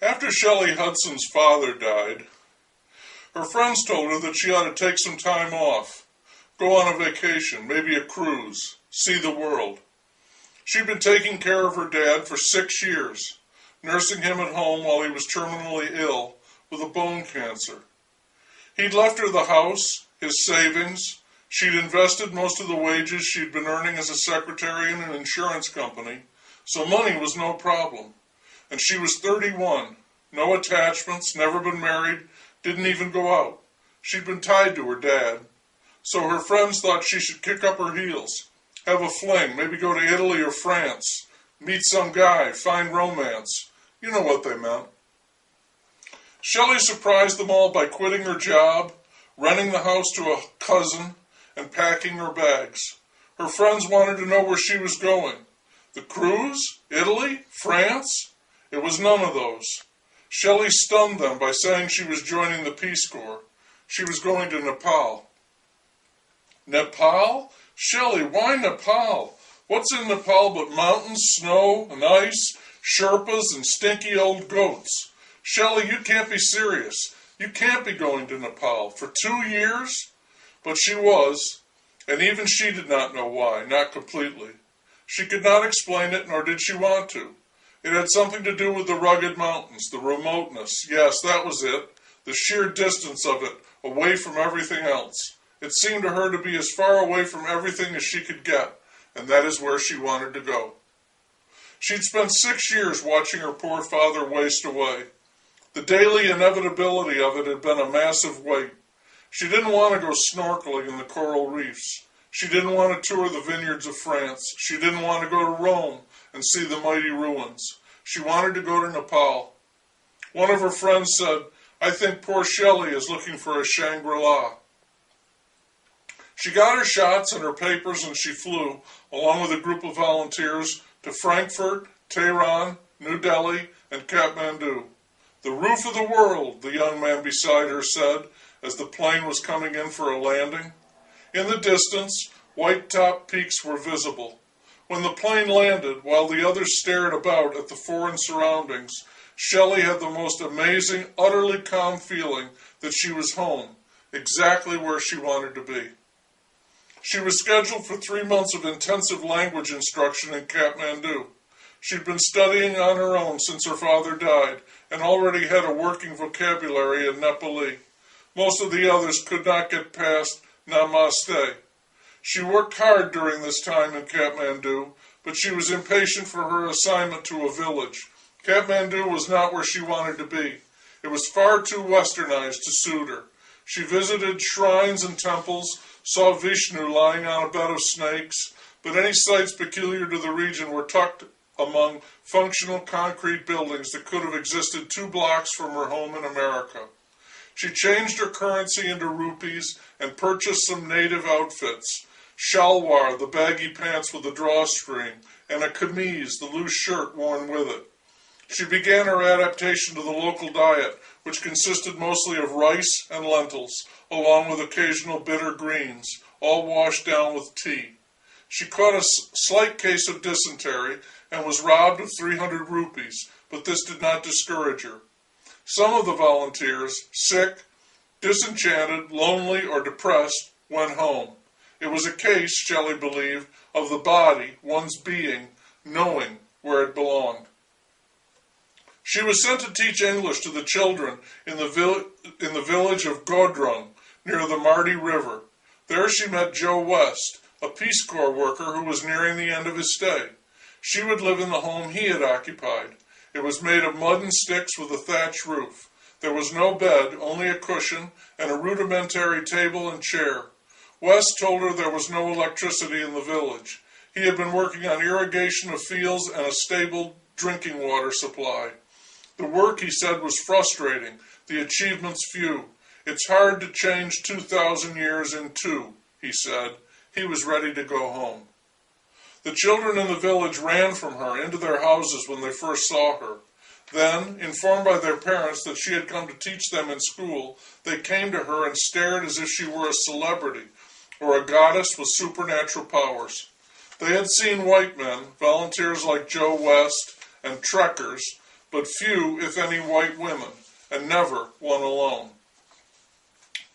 After Shelley Hudson's father died, her friends told her that she ought to take some time off, go on a vacation, maybe a cruise, see the world. She'd been taking care of her dad for 6 years, nursing him at home while he was terminally ill with a bone cancer. He'd left her the house, his savings. She'd invested most of the wages she'd been earning as a secretary in an insurance company, so money was no problem. And she was 31, no attachments, never been married, didn't even go out. She'd been tied to her dad. So her friends thought she should kick up her heels, have a fling, maybe go to Italy or France, meet some guy, find romance. You know what they meant. Shelley surprised them all by quitting her job, renting the house to a cousin, and packing her bags. Her friends wanted to know where she was going. The cruise? Italy? France? It was none of those. Shelley stunned them by saying she was joining the Peace Corps. She was going to Nepal. Nepal? Shelley, why Nepal? What's in Nepal but mountains, snow, and ice, Sherpas, and stinky old goats? Shelley, you can't be serious. You can't be going to Nepal. For 2 years? But she was, and even she did not know why, not completely. She could not explain it, nor did she want to. It had something to do with the rugged mountains, the remoteness. Yes, that was it. The sheer distance of it, away from everything else. It seemed to her to be as far away from everything as she could get, and that is where she wanted to go. She'd spent 6 years watching her poor father waste away. The daily inevitability of it had been a massive weight. She didn't want to go snorkeling in the coral reefs. She didn't want to tour the vineyards of France. She didn't want to go to Rome and see the mighty ruins. She wanted to go to Nepal. One of her friends said, "I think poor Shelley is looking for a Shangri-La." She got her shots and her papers and she flew, along with a group of volunteers, to Frankfurt, Tehran, New Delhi, and Kathmandu. "The roof of the world," the young man beside her said, as the plane was coming in for a landing. In the distance, white-topped peaks were visible. When the plane landed, while the others stared about at the foreign surroundings, Shelley had the most amazing, utterly calm feeling that she was home, exactly where she wanted to be. She was scheduled for 3 months of intensive language instruction in Kathmandu. She'd been studying on her own since her father died, and already had a working vocabulary in Nepali. Most of the others could not get past Namaste. She worked hard during this time in Kathmandu, but she was impatient for her assignment to a village. Kathmandu was not where she wanted to be. It was far too westernized to suit her. She visited shrines and temples, saw Vishnu lying on a bed of snakes, but any sights peculiar to the region were tucked among functional concrete buildings that could have existed 2 blocks from her home in America. She changed her currency into rupees and purchased some native outfits. Shalwar, the baggy pants with a drawstring, and a kameez, the loose shirt worn with it. She began her adaptation to the local diet, which consisted mostly of rice and lentils, along with occasional bitter greens, all washed down with tea. She caught a slight case of dysentery and was robbed of 300 rupees, but this did not discourage her. Some of the volunteers, sick, disenchanted, lonely, or depressed, went home. It was a case, Shelley believed, of the body, one's being, knowing where it belonged. She was sent to teach English to the children in the village of Godrung, near the Mardi River. There she met Joe West, a Peace Corps worker who was nearing the end of his stay. She would live in the home he had occupied. It was made of mud and sticks with a thatched roof. There was no bed, only a cushion, and a rudimentary table and chair. West told her there was no electricity in the village. He had been working on irrigation of fields and a stable drinking water supply. The work, he said, was frustrating, the achievements few. It's hard to change 2,000 years in 2, he said. He was ready to go home. The children in the village ran from her into their houses when they first saw her. Then, informed by their parents that she had come to teach them in school, they came to her and stared as if she were a celebrity or a goddess with supernatural powers. They had seen white men, volunteers like Joe West, and trekkers, but few, if any, white women, and never one alone.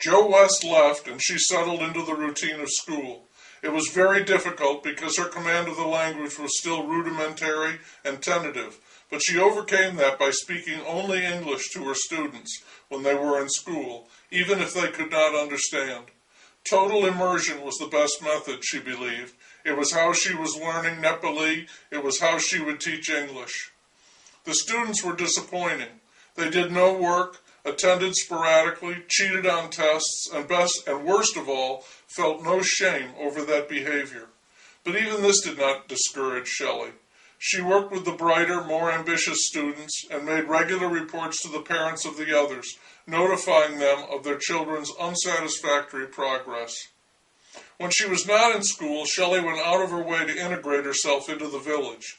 Jo West left, and she settled into the routine of school. It was very difficult because her command of the language was still rudimentary and tentative, but she overcame that by speaking only English to her students when they were in school, even if they could not understand. Total immersion was the best method, she believed. It was how she was learning Nepali. It was how she would teach English. The students were disappointing. They did no work, attended sporadically, cheated on tests, and worst of all, felt no shame over that behavior. But even this did not discourage Shelley. She worked with the brighter, more ambitious students and made regular reports to the parents of the others, notifying them of their children's unsatisfactory progress. When she was not in school, Shelley went out of her way to integrate herself into the village.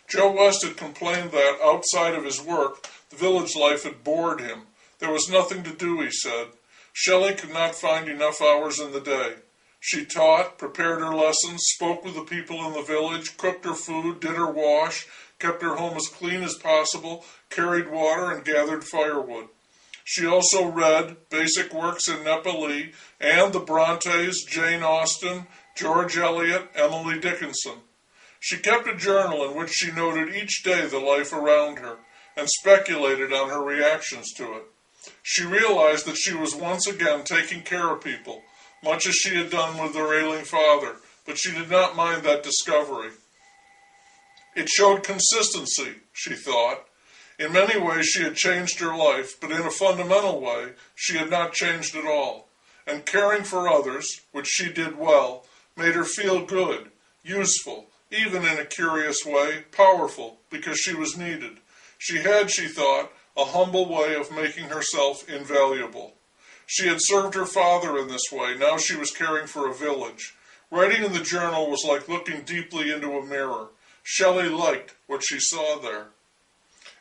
Jo West had complained that, outside of his work, the village life had bored him. There was nothing to do, he said. Shelley could not find enough hours in the day. She taught, prepared her lessons, spoke with the people in the village, cooked her food, did her wash, kept her home as clean as possible, carried water, and gathered firewood. She also read basic works in Nepali and the Brontes, Jane Austen, George Eliot, Emily Dickinson. She kept a journal in which she noted each day the life around her and speculated on her reactions to it. She realized that she was once again taking care of people, much as she had done with her ailing father, but she did not mind that discovery. It showed consistency, she thought. In many ways she had changed her life, but in a fundamental way she had not changed at all. And caring for others, which she did well, made her feel good, useful, even in a curious way, powerful, because she was needed. She had, she thought, a humble way of making herself invaluable. She had served her father in this way. Now she was caring for a village. Writing in the journal was like looking deeply into a mirror. Shelley liked what she saw there.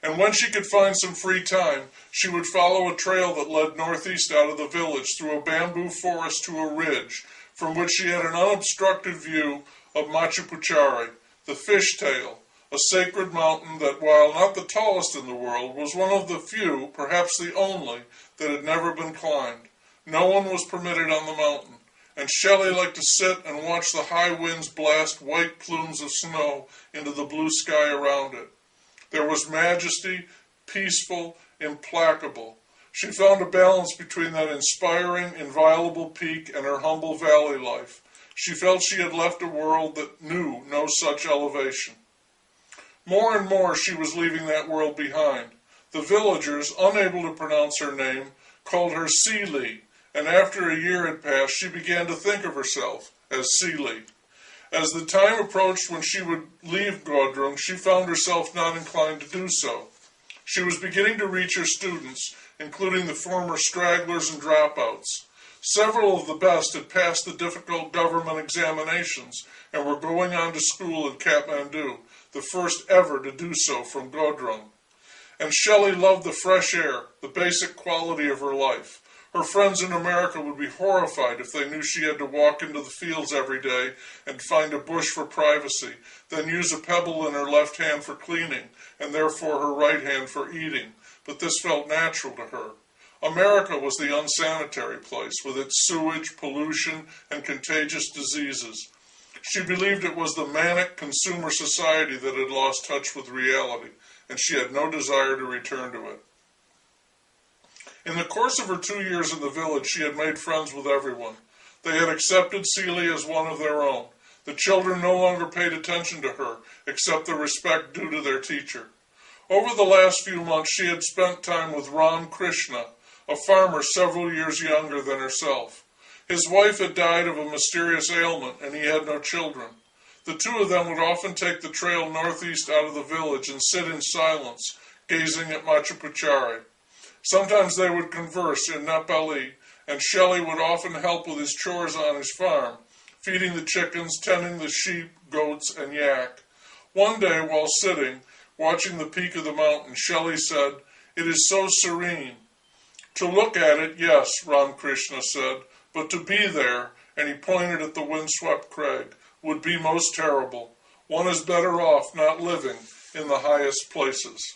And when she could find some free time, she would follow a trail that led northeast out of the village through a bamboo forest to a ridge, from which she had an unobstructed view of Machu Picchu, the fishtail, a sacred mountain that, while not the tallest in the world, was one of the few, perhaps the only, that had never been climbed. No one was permitted on the mountain, and Shelley liked to sit and watch the high winds blast white plumes of snow into the blue sky around it. There was majesty, peaceful, implacable. She found a balance between that inspiring, inviolable peak and her humble valley life. She felt she had left a world that knew no such elevation. More and more she was leaving that world behind. The villagers, unable to pronounce her name, called her Seeley, and after a year had passed, she began to think of herself as Seeley. As the time approached when she would leave Godrung, she found herself not inclined to do so. She was beginning to reach her students, including the former stragglers and dropouts. Several of the best had passed the difficult government examinations and were going on to school in Kathmandu, the first ever to do so from Godrung. And Shelley loved the fresh air, the basic quality of her life. Her friends in America would be horrified if they knew she had to walk into the fields every day and find a bush for privacy, then use a pebble in her left hand for cleaning, and therefore her right hand for eating. But this felt natural to her. America was the unsanitary place, with its sewage, pollution, and contagious diseases. She believed it was the manic consumer society that had lost touch with reality, and she had no desire to return to it. In the course of her 2 years in the village, she had made friends with everyone. They had accepted Seeley as one of their own. The children no longer paid attention to her, except the respect due to their teacher. Over the last few months, she had spent time with Ram Krishna, a farmer several years younger than herself. His wife had died of a mysterious ailment, and he had no children. The two of them would often take the trail northeast out of the village and sit in silence, gazing at Machu Picchu. Sometimes they would converse in Nepali, and Shelley would often help with his chores on his farm, feeding the chickens, tending the sheep, goats, and yak. One day, while sitting, watching the peak of the mountain, Shelley said, "It is so serene." "To look at it, yes," Ramakrishna said, "but to be there," and he pointed at the windswept crag, "would be most terrible. One is better off not living in the highest places."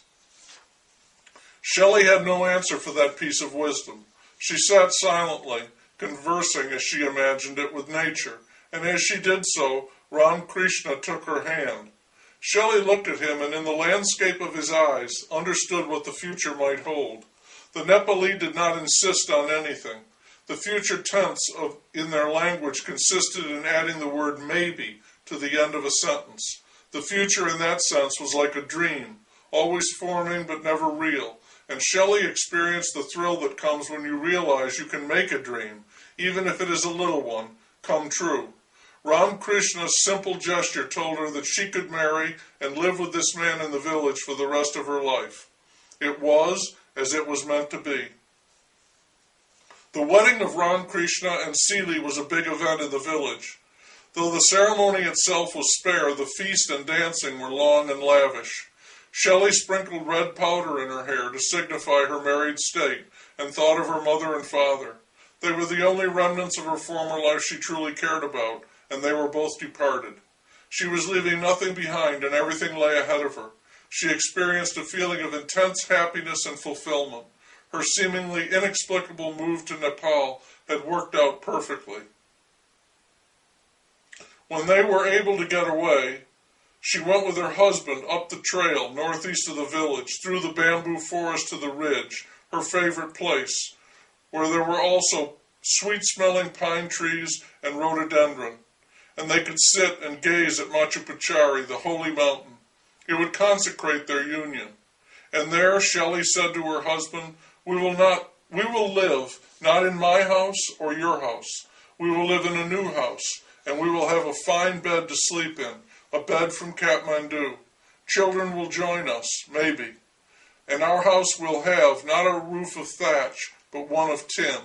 Shelley had no answer for that piece of wisdom. She sat silently, conversing as she imagined it with nature, and as she did so, Ram Krishna took her hand. Shelley looked at him and in the landscape of his eyes understood what the future might hold. The Nepali did not insist on anything. The future tense in their language consisted in adding the word maybe to the end of a sentence. The future in that sense was like a dream, always forming but never real, and Shelley experienced the thrill that comes when you realize you can make a dream, even if it is a little one, come true. Ram Krishna's simple gesture told her that she could marry and live with this man in the village for the rest of her life. It was as it was meant to be. The wedding of Ram Krishna and Seeli was a big event in the village. Though the ceremony itself was spare, the feast and dancing were long and lavish. Shelley sprinkled red powder in her hair to signify her married state and thought of her mother and father. They were the only remnants of her former life she truly cared about, and they were both departed. She was leaving nothing behind and everything lay ahead of her. She experienced a feeling of intense happiness and fulfillment. Her seemingly inexplicable move to Nepal had worked out perfectly. When they were able to get away, she went with her husband up the trail northeast of the village, through the bamboo forest to the ridge, her favorite place, where there were also sweet-smelling pine trees and rhododendron, and they could sit and gaze at Machu Picchu, the holy mountain. It would consecrate their union. And there Shelley said to her husband, We will live not in my house or your house. We will live in a new house, and we will have a fine bed to sleep in, a bed from Kathmandu. Children will join us, maybe. And our house will have not a roof of thatch, but one of tin.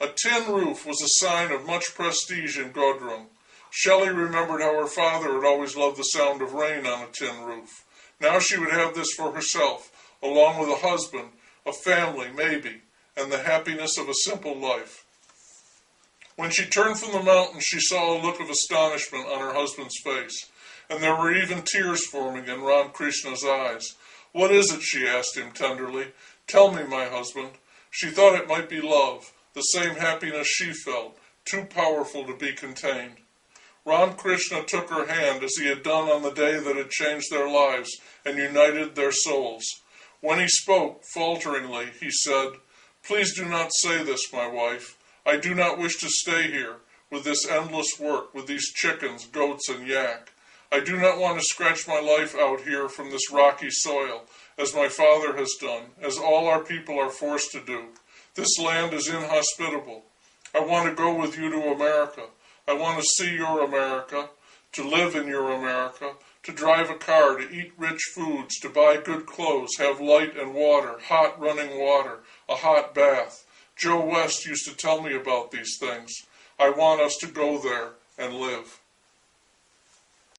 A tin roof was a sign of much prestige in Godrung. Shelley remembered how her father had always loved the sound of rain on a tin roof. Now she would have this for herself, along with a husband, a family, maybe, and the happiness of a simple life. When she turned from the mountain, she saw a look of astonishment on her husband's face, and there were even tears forming in Ram Krishna's eyes. What is it? She asked him tenderly. Tell me, my husband. She thought it might be love, the same happiness she felt, too powerful to be contained. Ram Krishna took her hand as he had done on the day that had changed their lives and united their souls. When he spoke, falteringly, he said, Please do not say this, my wife. I do not wish to stay here with this endless work, with these chickens, goats, and yak. I do not want to scratch my life out here from this rocky soil, as my father has done, as all our people are forced to do. This land is inhospitable. I want to go with you to America. I want to see your America, to live in your America, to drive a car, to eat rich foods, to buy good clothes, have light and water, hot running water, a hot bath. Joe West used to tell me about these things. I want us to go there and live.